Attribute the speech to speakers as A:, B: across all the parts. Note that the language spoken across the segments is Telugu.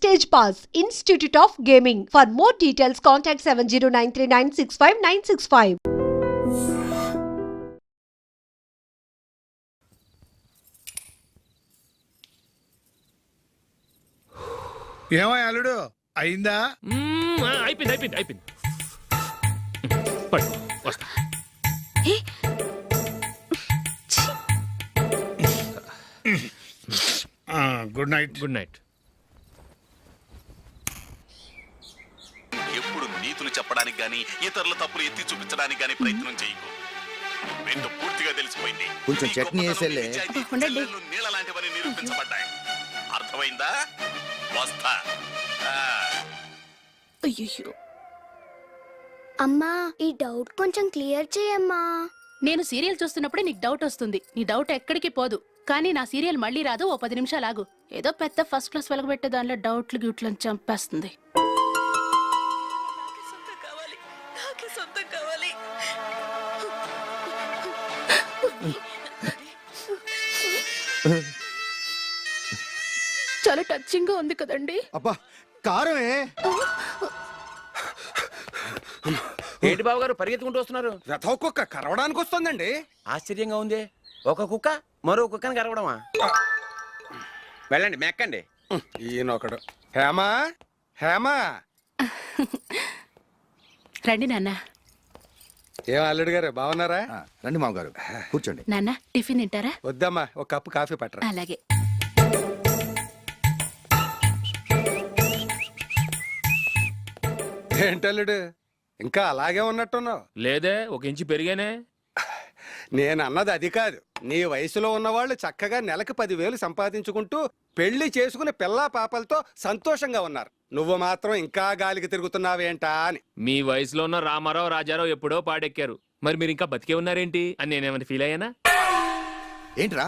A: Stage Pass, Institute of Gaming. For more details, contact 7093965965965.
B: ఏమో అల్లుడు అయిందా?
C: అయిపోయింది వస్తా.
B: Good night.
C: Good night.
D: ఎప్పుడు నీతులు చెప్పడానికి గాని ఇతరుల తప్పులు ఎత్తి చూపించడానికి గాని ప్రయత్నం చేయకు. రెండు పూర్తిగా తెలిసిపోయింది.
E: కొంచెం చట్నీ వేసేలే.
D: నీళ్ళ లాంటివని నిరూపించబడ్డాయి. అర్థమైందా? వస్తా.
F: అయ్యో అమ్మా, ఈ డౌట్ కొంచెం క్లియర్ చేయమ్మా.
G: నేను సీరియల్ చూస్తున్నప్పుడే నీకు డౌట్ వస్తుంది. నీ డౌట్ ఎక్కడికి పోదు. కానీ నా సీరియల్ మళ్ళీ రాదు. ఓ 10 నిమిషాలు ఆగు. ఏదో పెద్ద ఫస్ట్ క్లాస్ వెలగబెట్టే దానిలో డౌట్లు గ్యూట్లను చంపేస్తుంది. చాలా టచింగ్ గా ఉంది కదండి.
E: అబ్బా కారమే.
H: ఏంటి బాబు గారు పరిగెత్తుకుంటూ వస్తున్నారు?
B: రథం కుక్క కరవడానికి వస్తుందండి.
H: ఆశ్చర్యంగా ఉంది. ఒక కుక్క మరో కుక్కని కరవడమా? వెళ్ళండి మెక్కండి.
B: ఈయనొకడు. హేమా హేమా.
G: రండి నాన్న.
B: ఏం అల్లుడు గారు బాగున్నారా?
E: రండి మామగారు కూర్చోండి.
G: నాన్న టిఫిన్ తింటారా?
B: వద్దమ్మా, ఒక కప్పు కాఫీ పట్టరా.
G: అలాగే.
B: ఏంటల్లుడు ఇంకా అలాగే ఉన్నట్టున్నావు?
C: లేదే, 1 ఇంచు పెరిగానే.
B: నేను అన్నది అది కాదు. నీ వయసులో ఉన్నవాళ్ళు చక్కగా నెలకు 10,000 సంపాదించుకుంటూ పెళ్లి చేసుకుని పిల్లా పాపలతో సంతోషంగా ఉన్నారు. నువ్వు మాత్రం ఇంకా గాలికి తిరుగుతున్నావేంటా అని.
C: మీ వయసులో ఉన్న రామారావు రాజారావు ఎప్పుడో పాడెక్కారు. మరి మీరు ఇంకా బతికే ఉన్నారేంటి అని నేనేమైనా ఫీల్ అయ్యానా?
E: ఏంట్రా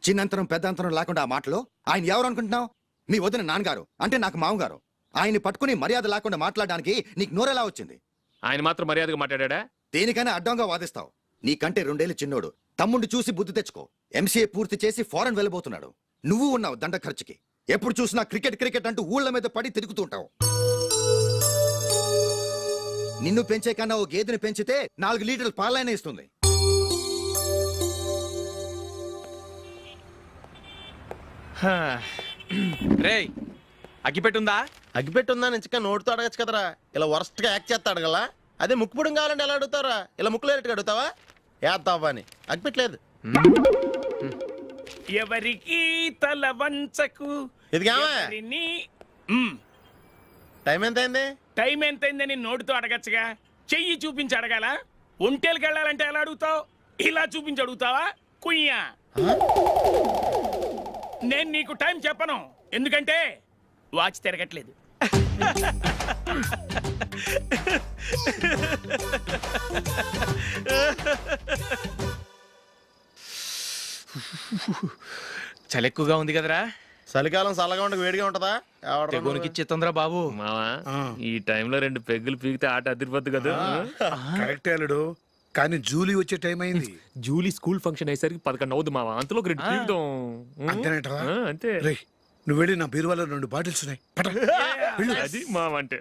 E: చిన్నంతరం పెద్దంతరం లేకుండా ఆ మాటలు? ఆయన ఎవరు అనుకుంటున్నావు? మీ వదిన నాన్నగారు, అంటే నాకు మామగారు. ఆయన్ని పట్టుకుని మర్యాద లేకుండా మాట్లాడడానికి నీకు నోరెలా వచ్చింది?
C: ఆయన మాత్రం మర్యాదగా మాట్లాడా?
E: దేనికైనా అడ్డంగా వాదిస్తావు. నీకంటే 2 ఏళ్ల చిన్నోడు. తమ్ముండి చూసి బుద్ధి తెచ్చుకో. ఎంసీఏ పూర్తి చేసి ఫారెన్ వెళ్ళబోతున్నాడు. నువ్వు ఉన్నావు దండ ఖర్చుకి. ఎప్పుడు చూసినా క్రికెట్ అంటూ ఊళ్ళ మీద పడి తిరుగుతుంటావు. నిన్ను పెంచే కన్నా ఓ గేదెని పెంచితే 4 లీటర్ల పాలైనా ఇస్తుంది.
H: రేయ్ అగ్గిపెట్టుందా? అగ్గిపెట్టుందా నుంచి నోటితో అడగచ్చు కదరా. ఇలా వరస్ట్ గా యాక్ట్ చేస్తా అడగలా? అదే ముక్కుపుడం కావాలంటే ఎలా అడుగుతారా? ఇలా ముక్కులేటట్టు అడుగుతావా? ఏత్తావా అని. అగ్గిపెట్టలేదు.
I: ఎవరికి తల వంచకు.
H: ఇదిగామా టైం ఎంత అయింది?
I: టైం ఎంతైందని నోటితో అడగచ్చుగా. చెయ్యి చూపించి అడగాల? ఒంటేలకు వెళ్ళాలంటే ఎలా అడుగుతావు? ఇలా చూపించి అడుగుతావా? కుయ్యా. నేను నీకు టైం చెప్పను, ఎందుకంటే వాచ్ తిరగట్లేదు.
H: చలి ఎక్కువగా ఉంది కదరా. చలికాలం చల్లగా ఉండక వేడిగా ఉంటదా? ఇచ్చేతుందిరా బాబు.
C: మావా ఈ టైంలో 2 పెగ్గులు పీకితే ఆట అదిరిపోద్దు కదా.
B: కరెక్ట్ అల్లుడు, కానీ జూలీ వచ్చే టైం అయింది.
C: జూలీ స్కూల్ ఫంక్షన్ అయ్యేసరికి 11 అవుద్ది మావా. అంతలో 2 పీకుదాం.
B: అంతేనేటరా?
C: అంతే.
B: రేయ్ నువ్వు వెళ్ళి నా బీరువాలో 2 బాటిల్స్ ఉన్నాయి.
C: అది మావా అంటే.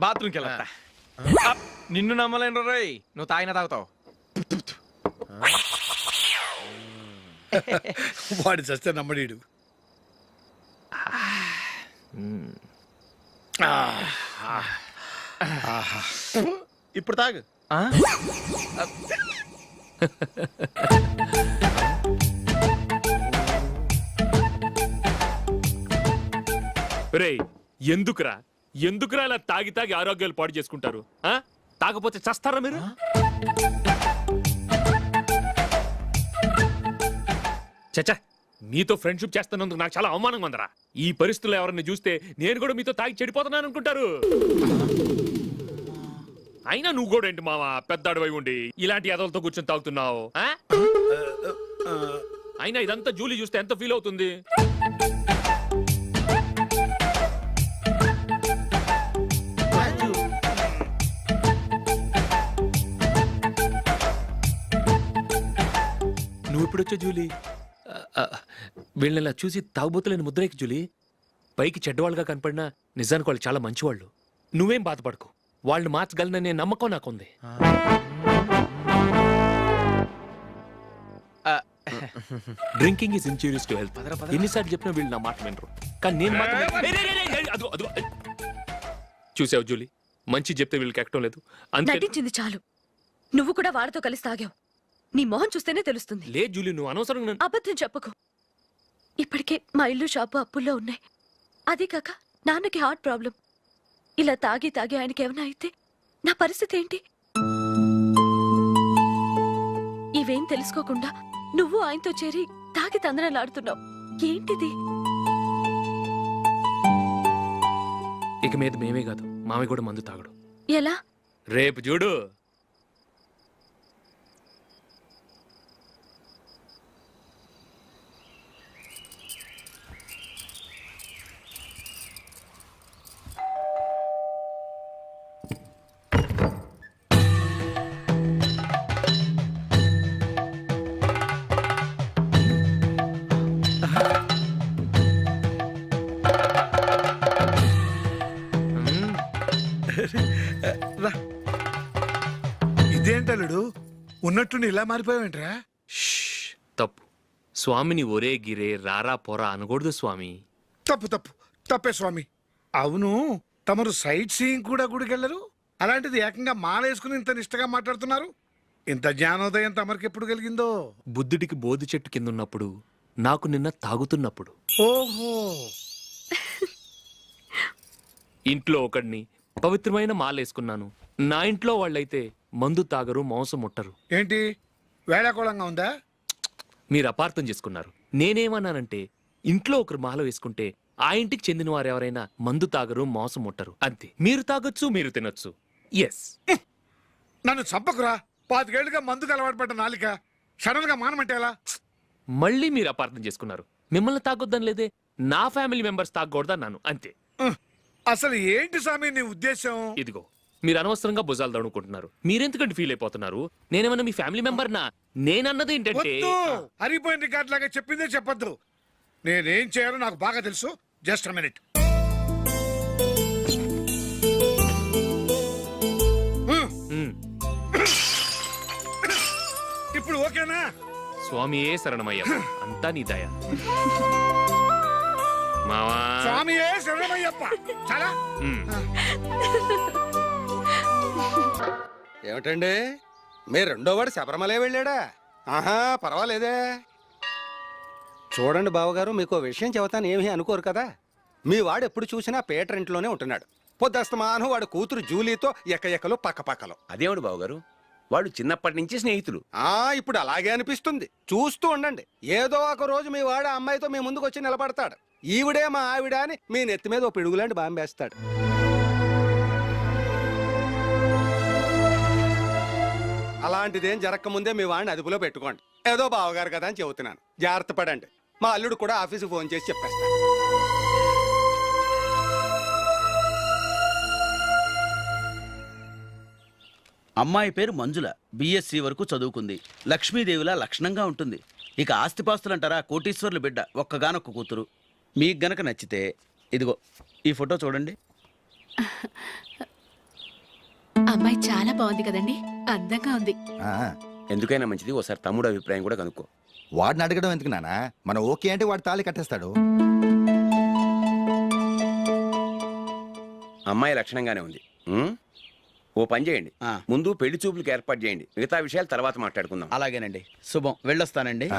H: బాత్రూమ్కి వెళ్ళా. నిన్ను నమ్మలేను రోయ్. నువ్వు తాగినా తాగుతావు.
B: వాడి చస్తే నమ్మడీడు.
H: ఇప్పుడు తాగు.
C: రేయ్ ఎందుకురా ఇలా తాగి ఆరోగ్యాలు పాడు చేసుకుంటారు? తాగపోతే చస్తారా మీరు? చచ్చా, మీతో ఫ్రెండ్షిప్ చేస్తున్నందుకు నాకు చాలా అవమానంగా ఉందరా. ఈ పరిస్థితుల్లో ఎవరిని చూస్తే నేను కూడా మీతో తాగి చెడిపోతున్నాను అనుకుంటారు. అయినా నువ్వు కూడా ఏంటి మావా, పెద్ద అడవై ఉండి ఇలాంటి ఎదలతో కూర్చొని తాగుతున్నావు? అయినా ఇదంతా జూలీ చూస్తే ఎంత ఫీల్ అవుతుంది? నువ్వెప్పుడొచ్చా జూలీ? వీళ్ళని ఇలా చూసి తాగుబోతులేని ముద్రేకి జూలీ. పైకి చెడ్డవాళ్ళుగా కనపడినా నిజానికి వాళ్ళు చాలా మంచివాళ్ళు. నువ్వేం బాధపడకు, వాళ్ళని మార్చగలననే నమ్మకం నాకుంది. Drinking is injurious to health. ఎన్నిసార్లు చెప్పినా వీళ్ళు నా మాట వినరు, కానీ నేను మాత్రం చూసావు జూలీ, మంచి చెప్తే వీళ్ళకి ఎక్కడం లేదు. అంతే
J: నటించింది చాలు. నువ్వు కూడా వాడితో కలిసి తాగావు. నీ మొహం చూస్తేనే తెలుస్తుంది.
C: లే జూలీ, నువ్వు అనవసరంగా
J: అబద్ధం చెప్పకు. ఇప్పటికే మా ఇల్లు షాపు అప్పుల్లో ఉన్నాయి. అదే కాక నాన్నకి హార్ట్ ప్రాబ్లం. ఇలా తాగి తాగి ఆయనకి ఏమైనా అయితే నా పరిస్థితి ఏంటి? ఇవేం తెలుసుకోకుండా నువ్వు ఆయనతో చేరి తాగి తందనలాడుతున్నావు. ఏంటిది?
C: ఇక మీద మేమే కాదు, మామి కూడా మందు తాగడు.
J: ఎలా?
C: రేపు చూడు.
K: ఇదేంటలుడు ఉన్నట్టుండి ఇలా మారిపోయావేంట్రా?
C: షష్, తప్పు స్వామిని ఒరే గిరే రారా పోరా అనకూడదు స్వామి.
K: తప్పు తప్పు తప్పే స్వామి. అవును, తమరు సైట్ సీయింగ్ కూడా గుడికెళ్ళరు. అలాంటిది ఏకంగా మాలేసుకుని ఇంత నిష్టగా మాట్లాడుతున్నారు. ఇంత జ్ఞానోదయం తమరికి ఎప్పుడు కలిగిందో?
C: బుద్ధుడికి బోధి చెట్టు కింద ఉన్నప్పుడు, నాకు నిన్న తాగుతున్నప్పుడు.
K: ఓహో,
C: ఇంట్లో ఒకడిని పవిత్రమైన మాలేసుకున్నాను. నా ఇంట్లో వాళ్ళైతే మందు తాగరు, మాంసం ముట్టరు.
K: ఏంటి వేళాకోళంగా ఉందా?
C: మీరు అపార్థం చేసుకున్నారు. నేనేమన్నానంటే, ఇంట్లో ఒకరు మాల వేసుకుంటే ఆ ఇంటికి చెందిన వారు ఎవరైనా మందు తాగరు, మాంసం ముట్టరు, అంతే. మీరు తాగొచ్చు, మీరు తినొచ్చు. ఎస్.
K: నన్ను చంపకురా. 5 ఏళ్లుగా మందుకు అలవాటు పడ్డ నాలిక సడన్ గా మానమంటే ఎలా?
C: మళ్ళీ మీరు అపార్థం చేసుకున్నారు. మిమ్మల్ని తాగొద్దని లేదే, నా ఫ్యామిలీ మెంబర్స్ తాగకూడదన్నాను, అంతే.
K: అసలు ఏంటి స్వామి నీ ఉద్దేశం?
C: ఇదిగో, మీరు అనవసరంగా భుజాలు దడుకుంటున్నారు. మీరెందుకంటే ఫీల్ అయిపోతున్నారు? నేనేమన్నా మీ ఫ్యామిలీ మెంబర్ నా? నేనన్నది ఏంటంటే,
K: హరిపోయిన రికార్డ్ లాగా చెప్పిందే చెప్పొద్దు. నేనేం చేయాలో నాకు బాగా తెలుసు. Just minute. ఇప్పుడు ఓకేనా?
C: స్వామియే శరణమయ్య, అంతా నీ దయ. మావా,
K: స్వామియే శరణమయ్యప్ప. చాలా
B: ఏమిటండి, మీ రెండో వాడు శబరిమలే వెళ్ళాడా? ఆహా, పర్వాలేదే. చూడండి బావగారు, మీకు విషయం చెబుతాను, ఏమీ అనుకోరు కదా. మీ వాడు ఎప్పుడు చూసినా పేటర్ ఇంట్లోనే ఉంటున్నాడు. పొద్దస్తమానం వాడు కూతురు జూలీతో ఎక్కలు పక్కపక్కలు.
L: అదేమిటి బావగారు, వాళ్ళు చిన్నప్పటి నుంచి స్నేహితులు.
B: ఇప్పుడు అలాగే అనిపిస్తుంది. చూస్తూ ఉండండి, ఏదో ఒక రోజు మీ వాడు ఆ అమ్మాయితో మీ ముందుకు వచ్చి నిలబడతాడు. ఈవిడే మా ఆవిడ అని మీ నెత్తి మీద ఓ పిడుగులాంటి బాంబేస్తాడు. అలాంటిదేం జరగకముందే మీ వాడిని అదుపులో పెట్టుకోండి. ఏదో బావగారు కదా అని చెబుతున్నాను, జాగ్రత్త పడండి. మా అల్లుడు కూడా ఆఫీసుకు ఫోన్ చేసి చెప్పేస్తాను.
L: అమ్మాయి పేరు మంజుల, బిఎస్సి వరకు చదువుకుంది. లక్ష్మీదేవిలా లక్షణంగా ఉంటుంది. ఇక ఆస్తిపాస్తులంటారా, కోటీశ్వర్లు బిడ్డ, ఒక్కగానొక్క కూతురు. మీకు గనక నచ్చితే ఇదిగో ఈ ఫోటో చూడండి.
G: అమ్మాయి చాలా బాగుంది కదండి, అందంగా ఉంది.
L: ఎందుకైనా మంచిది ఓసారి తమ్ముడు అభిప్రాయం కూడా కనుక్కో.
E: వాడిని అడగడం ఎందుకు నానా? మనం ఓకే అంటే వాడు తాళి కట్టేస్తాడు.
L: అమ్మాయి లక్షణంగానే ఉంది. ఓ పని చేయండి, ముందు పెళ్లి చూపులకు ఏర్పాటు చేయండి. మిగతా విషయాలు తర్వాత మాట్లాడుకుందాం. అలాగేనండి, శుభం, వెళ్ళొస్తానండి.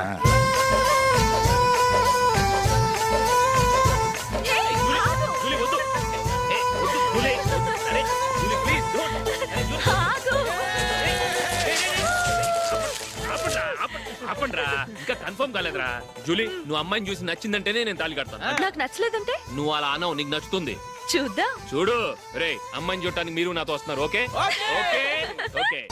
C: ఇంకా కన్ఫర్మ్ కాలేదురా. జూలీ, నువ్వు అమ్మాయిని చూసి నచ్చిందంటేనే నేను తాళి కడతాను.
J: నాకు నచ్చలేదంటే?
C: నువ్వు అలా అనవు, నీకు నచ్చుతుంది.
J: చూద్దాం.
C: చూడు రే, అమ్మాయిని చూడటానికి మీరు నాతో వస్తున్నారు. Okay okay okay.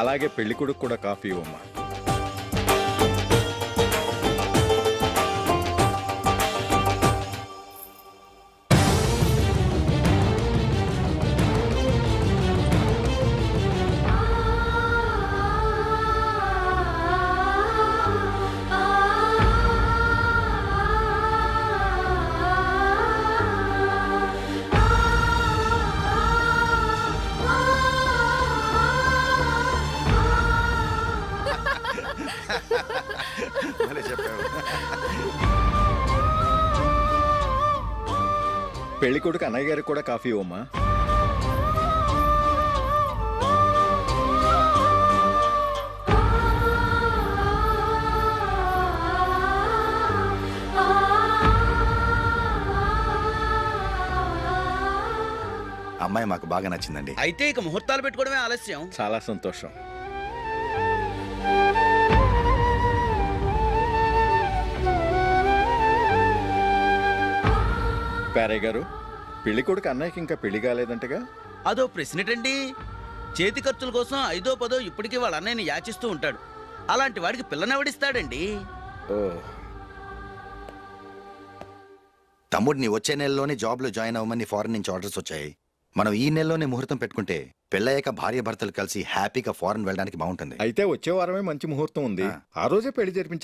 M: అలాగే పెళ్లి కొడుకు కూడా కాఫీ ఇవ్వమ్మా.
E: భలే చెప్పావు.
M: పెళ్లి కొడుకు అన్నయ్య గారికి కూడా కాఫీ ఇవ్వమ్మా.
E: అమ్మాయి మాకు బాగా నచ్చిందండి.
L: అయితే ఇక ముహూర్తాలు పెట్టుకోవడమే ఆలస్యం.
M: చాలా సంతోషం. పేరయ్య గారు, పెళ్లి కొడుకు అన్నయ్యకి ఇంకా పెళ్లి కాలేదంటగా?
L: అదో ప్రశ్నటండి. చేతి ఖర్చుల కోసం 5దో 10దో ఇప్పటికీ వాళ్ళ అన్నయ్యని యాచిస్తూ ఉంటాడు. అలాంటి వాడికి పిల్లనెవడిస్తాడండి?
M: ఓ,
E: తమ్ముడిని వచ్చే నెలలోనే జాబ్ లో జాయిన్ అవ్వమని ఫారెన్ నుంచి ఆర్డర్స్ వచ్చాయి. మనం ఈ నెలలోనే ముహూర్తం పెట్టుకుంటే పెళ్ళయ్యాక భార్య భర్తలు కలిసి హ్యాపీగా ఫారెన్ వెళ్ళడానికి బాగుంటుంది.
M: అయితే వచ్చే వారమే మంచి ముహూర్తం ఉంది. ఆ రోజే పెళ్లి జరిపించే